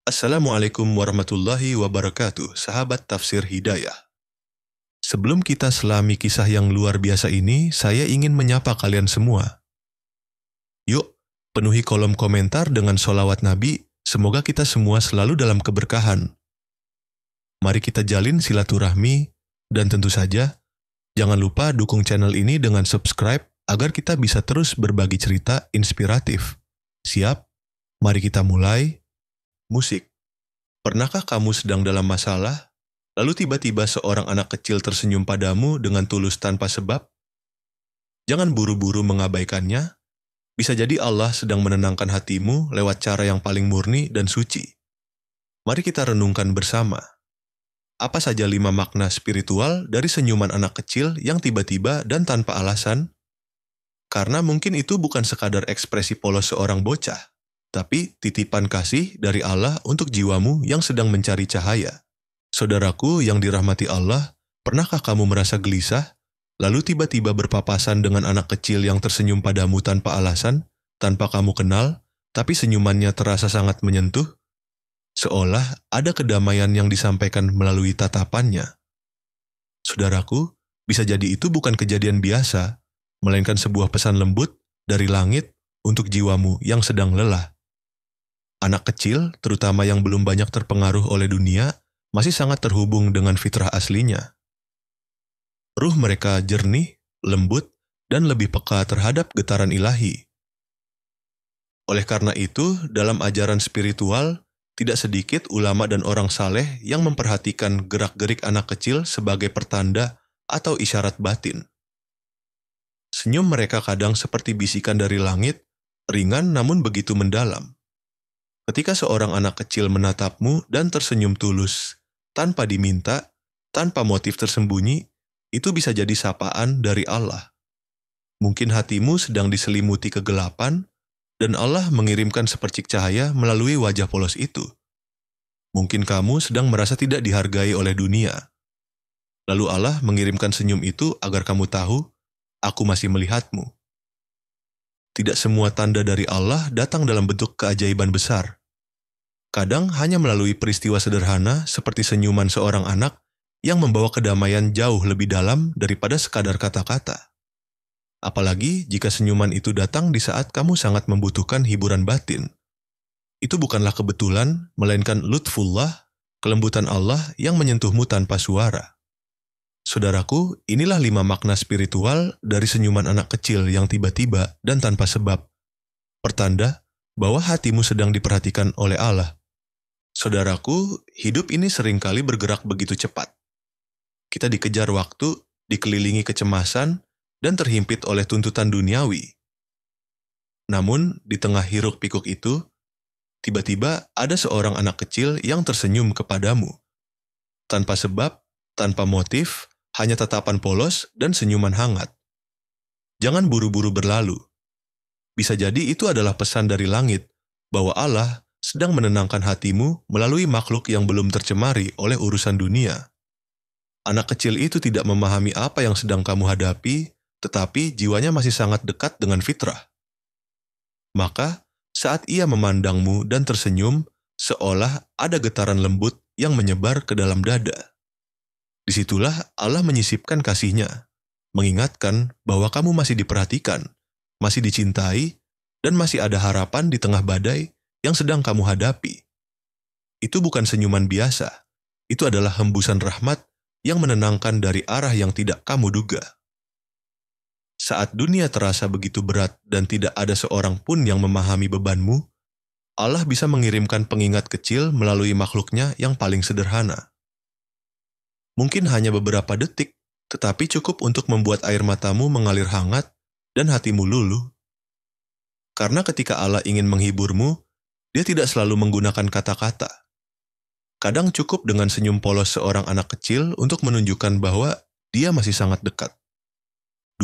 Assalamualaikum warahmatullahi wabarakatuh, sahabat tafsir hidayah. Sebelum kita selami kisah yang luar biasa ini, saya ingin menyapa kalian semua. Yuk, penuhi kolom komentar dengan sholawat Nabi, semoga kita semua selalu dalam keberkahan. Mari kita jalin silaturahmi, dan tentu saja, jangan lupa dukung channel ini dengan subscribe agar kita bisa terus berbagi cerita inspiratif. Siap? Mari kita mulai. Musik. Pernahkah kamu sedang dalam masalah, lalu tiba-tiba seorang anak kecil tersenyum padamu dengan tulus tanpa sebab? Jangan buru-buru mengabaikannya, bisa jadi Allah sedang menenangkan hatimu lewat cara yang paling murni dan suci. Mari kita renungkan bersama. Apa saja 5 makna spiritual dari senyuman anak kecil yang tiba-tiba dan tanpa alasan? Karena mungkin itu bukan sekadar ekspresi polos seorang bocah, tapi titipan kasih dari Allah untuk jiwamu yang sedang mencari cahaya. Saudaraku yang dirahmati Allah, pernahkah kamu merasa gelisah, lalu tiba-tiba berpapasan dengan anak kecil yang tersenyum padamu tanpa alasan, tanpa kamu kenal, tapi senyumannya terasa sangat menyentuh? Seolah ada kedamaian yang disampaikan melalui tatapannya. Saudaraku, bisa jadi itu bukan kejadian biasa, melainkan sebuah pesan lembut dari langit untuk jiwamu yang sedang lelah. Anak kecil, terutama yang belum banyak terpengaruh oleh dunia, masih sangat terhubung dengan fitrah aslinya. Ruh mereka jernih, lembut, dan lebih peka terhadap getaran ilahi. Oleh karena itu, dalam ajaran spiritual, tidak sedikit ulama dan orang saleh yang memperhatikan gerak-gerik anak kecil sebagai pertanda atau isyarat batin. Senyum mereka kadang seperti bisikan dari langit, ringan namun begitu mendalam. Ketika seorang anak kecil menatapmu dan tersenyum tulus, tanpa diminta, tanpa motif tersembunyi, itu bisa jadi sapaan dari Allah. Mungkin hatimu sedang diselimuti kegelapan, dan Allah mengirimkan sepercik cahaya melalui wajah polos itu. Mungkin kamu sedang merasa tidak dihargai oleh dunia. Lalu Allah mengirimkan senyum itu agar kamu tahu, aku masih melihatmu. Tidak semua tanda dari Allah datang dalam bentuk keajaiban besar. Kadang hanya melalui peristiwa sederhana seperti senyuman seorang anak yang membawa kedamaian jauh lebih dalam daripada sekadar kata-kata. Apalagi jika senyuman itu datang di saat kamu sangat membutuhkan hiburan batin. Itu bukanlah kebetulan, melainkan lutfullah, kelembutan Allah yang menyentuhmu tanpa suara. Saudaraku, inilah 5 makna spiritual dari senyuman anak kecil yang tiba-tiba dan tanpa sebab. Pertanda bahwa hatimu sedang diperhatikan oleh Allah. Saudaraku, hidup ini seringkali bergerak begitu cepat. Kita dikejar waktu, dikelilingi kecemasan, dan terhimpit oleh tuntutan duniawi. Namun, di tengah hiruk-pikuk itu, tiba-tiba ada seorang anak kecil yang tersenyum kepadamu. Tanpa sebab, tanpa motif, hanya tatapan polos dan senyuman hangat. Jangan buru-buru berlalu. Bisa jadi itu adalah pesan dari langit, bahwa Allah sedang menenangkan hatimu melalui makhluk yang belum tercemari oleh urusan dunia. Anak kecil itu tidak memahami apa yang sedang kamu hadapi, tetapi jiwanya masih sangat dekat dengan fitrah. Maka, saat ia memandangmu dan tersenyum, seolah ada getaran lembut yang menyebar ke dalam dada. Disitulah Allah menyisipkan kasih-Nya, mengingatkan bahwa kamu masih diperhatikan, masih dicintai, dan masih ada harapan di tengah badai yang sedang kamu hadapi. Itu bukan senyuman biasa, itu adalah hembusan rahmat yang menenangkan dari arah yang tidak kamu duga. Saat dunia terasa begitu berat dan tidak ada seorang pun yang memahami bebanmu, Allah bisa mengirimkan pengingat kecil melalui makhluk-Nya yang paling sederhana. Mungkin hanya beberapa detik, tetapi cukup untuk membuat air matamu mengalir hangat dan hatimu luluh. Karena ketika Allah ingin menghiburmu, Dia tidak selalu menggunakan kata-kata. Kadang cukup dengan senyum polos seorang anak kecil untuk menunjukkan bahwa Dia masih sangat dekat.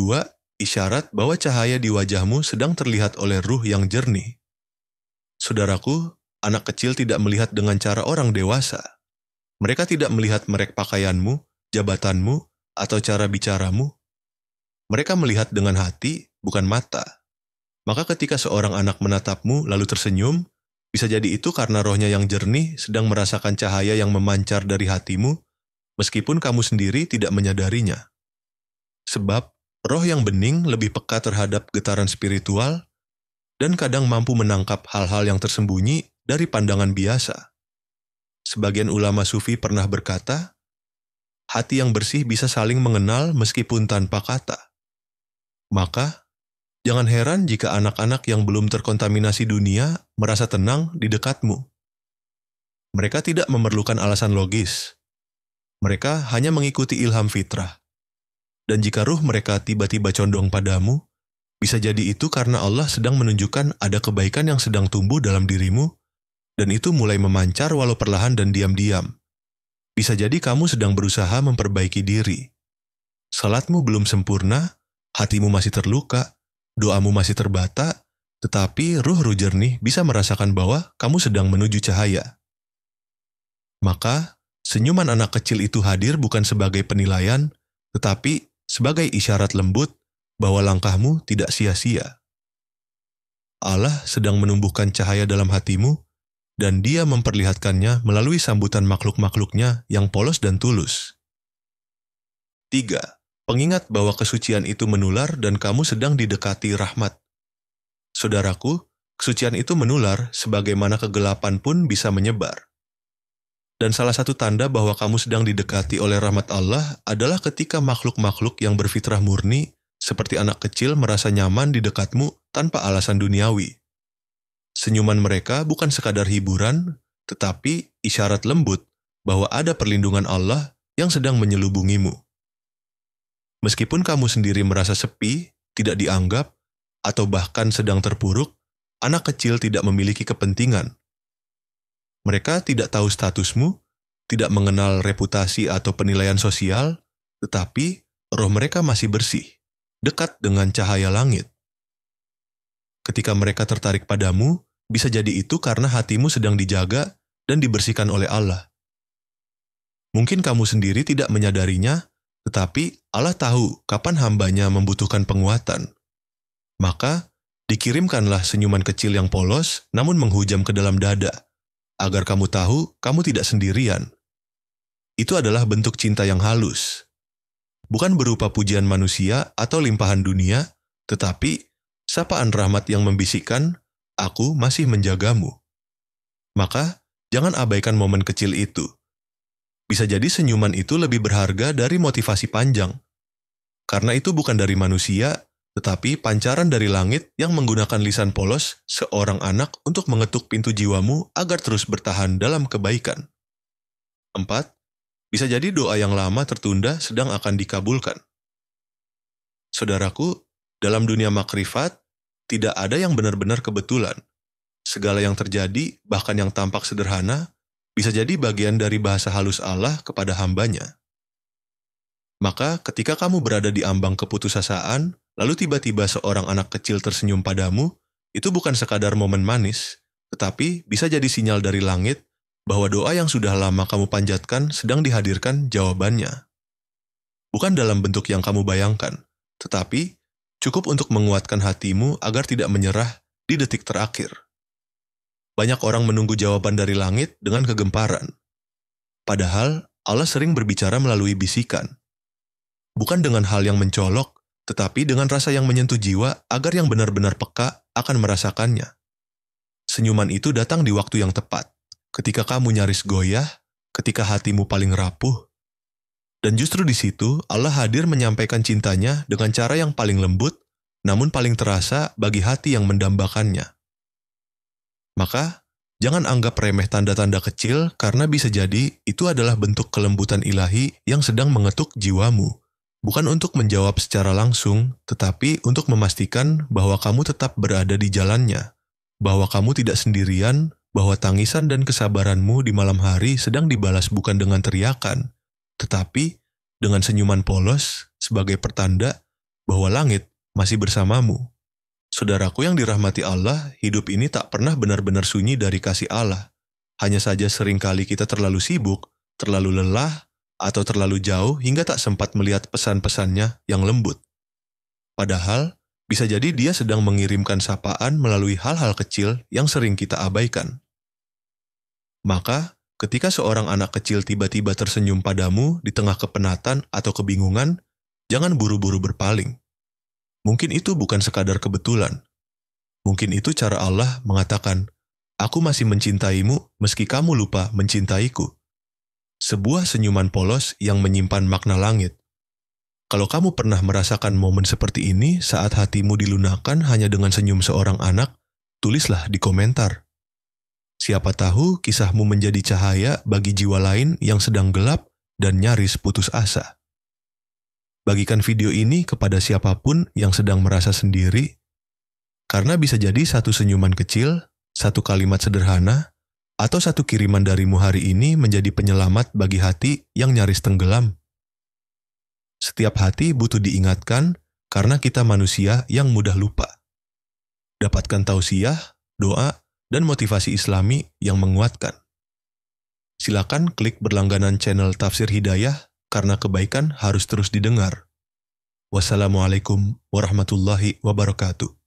2. Isyarat bahwa cahaya di wajahmu sedang terlihat oleh ruh yang jernih. Saudaraku, anak kecil tidak melihat dengan cara orang dewasa. Mereka tidak melihat merek pakaianmu, jabatanmu, atau cara bicaramu. Mereka melihat dengan hati, bukan mata. Maka ketika seorang anak menatapmu lalu tersenyum, Bisa jadi itu karena rohnya yang jernih sedang merasakan cahaya yang memancar dari hatimu, meskipun kamu sendiri tidak menyadarinya. Sebab, roh yang bening lebih peka terhadap getaran spiritual dan kadang mampu menangkap hal-hal yang tersembunyi dari pandangan biasa. Sebagian ulama sufi pernah berkata, hati yang bersih bisa saling mengenal meskipun tanpa kata. Maka, jangan heran jika anak-anak yang belum terkontaminasi dunia merasa tenang di dekatmu. Mereka tidak memerlukan alasan logis. Mereka hanya mengikuti ilham fitrah. Dan jika ruh mereka tiba-tiba condong padamu, bisa jadi itu karena Allah sedang menunjukkan ada kebaikan yang sedang tumbuh dalam dirimu, dan itu mulai memancar walau perlahan dan diam-diam. Bisa jadi kamu sedang berusaha memperbaiki diri. Salatmu belum sempurna, hatimu masih terluka, doamu masih terbata, tetapi ruh-ruh jernih bisa merasakan bahwa kamu sedang menuju cahaya. Maka, senyuman anak kecil itu hadir bukan sebagai penilaian, tetapi sebagai isyarat lembut bahwa langkahmu tidak sia-sia. Allah sedang menumbuhkan cahaya dalam hatimu, dan Dia memperlihatkannya melalui sambutan makhluk-makhluknya yang polos dan tulus. 3. Pengingat bahwa kesucian itu menular dan kamu sedang didekati rahmat. Saudaraku, kesucian itu menular sebagaimana kegelapan pun bisa menyebar. Dan salah satu tanda bahwa kamu sedang didekati oleh rahmat Allah adalah ketika makhluk-makhluk yang berfitrah murni, seperti anak kecil merasa nyaman di dekatmu tanpa alasan duniawi. Senyuman mereka bukan sekadar hiburan, tetapi isyarat lembut bahwa ada perlindungan Allah yang sedang menyelubungimu. Meskipun kamu sendiri merasa sepi, tidak dianggap, atau bahkan sedang terpuruk, anak kecil tidak memiliki kepentingan. Mereka tidak tahu statusmu, tidak mengenal reputasi atau penilaian sosial, tetapi roh mereka masih bersih, dekat dengan cahaya langit. Ketika mereka tertarik padamu, bisa jadi itu karena hatimu sedang dijaga dan dibersihkan oleh Allah. Mungkin kamu sendiri tidak menyadarinya, tetapi Allah tahu kapan hambanya membutuhkan penguatan. Maka, dikirimkanlah senyuman kecil yang polos namun menghujam ke dalam dada, agar kamu tahu kamu tidak sendirian. Itu adalah bentuk cinta yang halus. Bukan berupa pujian manusia atau limpahan dunia, tetapi sapaan rahmat yang membisikkan, aku masih menjagamu. Maka, jangan abaikan momen kecil itu. Bisa jadi senyuman itu lebih berharga dari motivasi panjang. Karena itu bukan dari manusia, tetapi pancaran dari langit yang menggunakan lisan polos seorang anak untuk mengetuk pintu jiwamu agar terus bertahan dalam kebaikan. 4. Bisa jadi doa yang lama tertunda sedang akan dikabulkan. Saudaraku, dalam dunia makrifat, tidak ada yang benar-benar kebetulan. Segala yang terjadi, bahkan yang tampak sederhana, bisa jadi bagian dari bahasa halus Allah kepada hambanya. Maka ketika kamu berada di ambang keputusasaan, lalu tiba-tiba seorang anak kecil tersenyum padamu, itu bukan sekadar momen manis, tetapi bisa jadi sinyal dari langit bahwa doa yang sudah lama kamu panjatkan sedang dihadirkan jawabannya. Bukan dalam bentuk yang kamu bayangkan, tetapi cukup untuk menguatkan hatimu agar tidak menyerah di detik terakhir. Banyak orang menunggu jawaban dari langit dengan kegemparan. Padahal Allah sering berbicara melalui bisikan. Bukan dengan hal yang mencolok, tetapi dengan rasa yang menyentuh jiwa agar yang benar-benar peka akan merasakannya. Senyuman itu datang di waktu yang tepat, ketika kamu nyaris goyah, ketika hatimu paling rapuh. Dan justru di situ Allah hadir menyampaikan cintanya dengan cara yang paling lembut, namun paling terasa bagi hati yang mendambakannya. Maka, jangan anggap remeh tanda-tanda kecil karena bisa jadi itu adalah bentuk kelembutan ilahi yang sedang mengetuk jiwamu. Bukan untuk menjawab secara langsung, tetapi untuk memastikan bahwa kamu tetap berada di jalannya, bahwa kamu tidak sendirian, bahwa tangisan dan kesabaranmu di malam hari sedang dibalas bukan dengan teriakan, tetapi dengan senyuman polos sebagai pertanda bahwa langit masih bersamamu. Saudaraku yang dirahmati Allah, hidup ini tak pernah benar-benar sunyi dari kasih Allah. Hanya saja seringkali kita terlalu sibuk, terlalu lelah, atau terlalu jauh hingga tak sempat melihat pesan-pesannya yang lembut. Padahal, Bisa jadi dia sedang mengirimkan sapaan melalui hal-hal kecil yang sering kita abaikan. Maka, ketika seorang anak kecil tiba-tiba tersenyum padamu di tengah kepenatan atau kebingungan, jangan buru-buru berpaling. Mungkin itu bukan sekadar kebetulan. Mungkin itu cara Allah mengatakan, "Aku masih mencintaimu meski kamu lupa mencintaiku." Sebuah senyuman polos yang menyimpan makna langit. Kalau kamu pernah merasakan momen seperti ini saat hatimu dilunakkan hanya dengan senyum seorang anak, tulislah di komentar. Siapa tahu kisahmu menjadi cahaya bagi jiwa lain yang sedang gelap dan nyaris putus asa. Bagikan video ini kepada siapapun yang sedang merasa sendiri, karena bisa jadi satu senyuman kecil, satu kalimat sederhana, atau satu kiriman darimu hari ini menjadi penyelamat bagi hati yang nyaris tenggelam. Setiap hati butuh diingatkan karena kita manusia yang mudah lupa. Dapatkan tausiah, doa, dan motivasi Islami yang menguatkan. Silakan klik berlangganan channel Tafsir Hidayah karena kebaikan harus terus didengar. Wassalamualaikum warahmatullahi wabarakatuh.